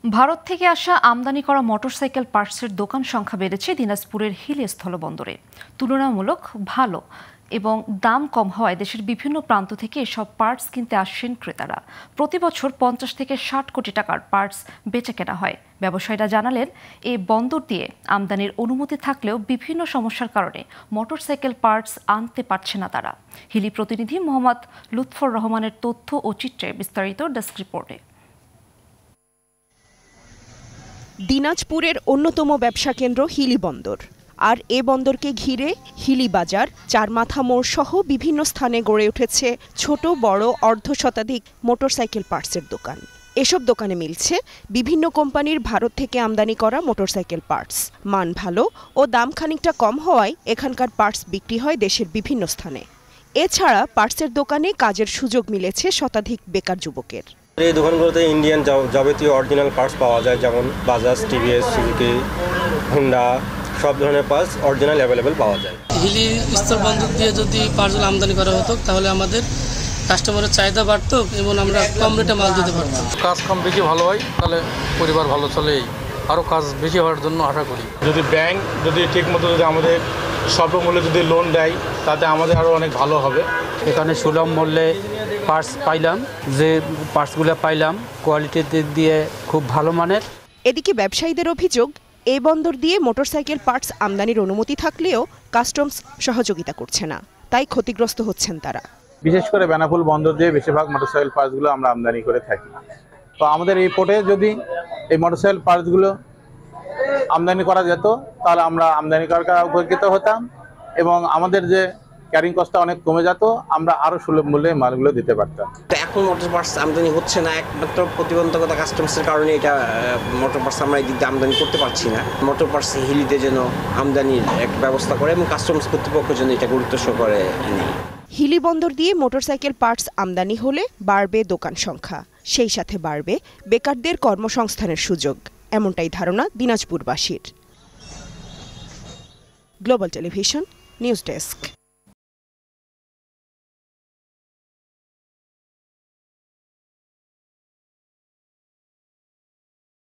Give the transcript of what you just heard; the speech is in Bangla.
ভারত থেকে আসা আমদানি করা মোটরসাইকেল পার্টসের দোকান সংখ্যা বেড়েছে দিনাজপুরের হিলি স্থলবন্দরে। তুলনামূলক ভালো এবং দাম কম হওয়ায় দেশের বিভিন্ন প্রান্ত থেকে এসব পার্টস কিনতে আসছেন ক্রেতারা। প্রতি বছর 50 থেকে 60 কোটি টাকার পার্টস বেচা কেনা হয়। ব্যবসায়ীরা জানালেন, এই বন্দর দিয়ে আমদানির অনুমতি থাকলেও বিভিন্ন সমস্যার কারণে মোটরসাইকেল পার্টস আনতে পারছে না তারা। হিলি প্রতিনিধি মোহাম্মদ লুৎফর রহমানের তথ্য ও চিত্রে বিস্তারিত ডেস্ক রিপোর্টে। দিনাজপুরের অন্যতম ব্যবসা কেন্দ্র হিলি বন্দর, আর এ বন্দরকে ঘিরে হিলি বাজার, চারমাথা মোড় সহ বিভিন্ন স্থানে গড়ে উঠেছে ছোট বড় অর্ধশতাধিক মোটরসাইকেল পার্টসের দোকান। এসব দোকানে মিলছে বিভিন্ন কোম্পানির ভারত থেকে আমদানি করা মোটরসাইকেল পার্টস। মান ভালো ও দাম খানিকটা কম হওয়ায় এখানকার পার্টস বিক্রি হয় দেশের বিভিন্ন স্থানে। এছাড়া পার্টসের দোকানে কাজের সুযোগ মিলেছে শতাধিক বেকার যুবকের। এই দোকানগুলোতে ইন্ডিয়ান যাবতীয় অরিজিনাল পার্টস পাওয়া যায়, যেমন বাজাজ, টিভিএস, সুজুকি, হুন্ডা, সব ধরনের পার্টস অরিজিনাল অ্যাভেলেবেল পাওয়া যায়। হিলি স্থলবন্দর দিয়ে যদি পার্টসগুলো আমদানি করা হতো তাহলে আমাদের কাস্টমারের চাহিদা বাড়তো এবং আমরা কম রেটে মাল দিতে পারতাম। কাজ কম বেশি ভালো হয় তাহলে পরিবার ভালো চলে, আরও কাজ বেশি হওয়ার জন্য আশা করি। যদি ব্যাংক ঠিকমতো আমাদের স্বল্প মূল্যে লোন দেয় তাতে আমাদের আরও অনেক ভালো হবে। এখানে সুলভ মূল্যে পার্টস পাইলাম, যে পার্টসগুলো পাইলাম কোয়ালিটির দিক দিয়ে খুব ভালো মানের। এদিকে ব্যবসায়ীদের অভিযোগ, এই বন্দর দিয়ে মোটরসাইকেল পার্টস আমদানির অনুমতি থাকলেও কাস্টমস সহযোগিতা করছে না, তাই ক্ষতিগ্রস্ত হচ্ছেন তারা। বিশেষ করে বেনাপোল বন্দর দিয়ে বেশিরভাগ মোটরসাইকেল পার্টসগুলো আমরা আমদানি করে থাকি। তো আমাদের এই পোর্টে যদি এই মোটরসাইকেল পার্টসগুলো আমদানি করা যেত তাহলে আমরা আমদানিকারকরা উপকৃত হতাম এবং আমাদের যে ক্যারিং কস্টটা অনেক কমে যেত, আমরা আরো সুলভ মূল্যে মালগুলো দিতে পারতাম। এখন মোটর পার্টস আমদানি হচ্ছে না, একমাত্র প্রতিবন্ধকতা কাস্টমসের কারণে এটা মোটর পার্টস আমরা এই দিক দিয়ে আমদানি করতে পারছি না। মোটর পার্টস হিলিতে যেন আমদানির একটা ব্যবস্থা করে এবং কাস্টমস কর্তৃপক্ষ যেন এটা গুরুত্ব সহকারে নেয়। হিলি বন্দর দিয়ে মোটরসাইকেল পার্টস আমদানি হলে বাড়বে দোকান সংখ্যা, সেই সাথে বাড়বে বেকারদের কর্মসংস্থানের সুযোগ, এমনটাই ধারণা দিনাজপুরবাসীর। Global television news desk.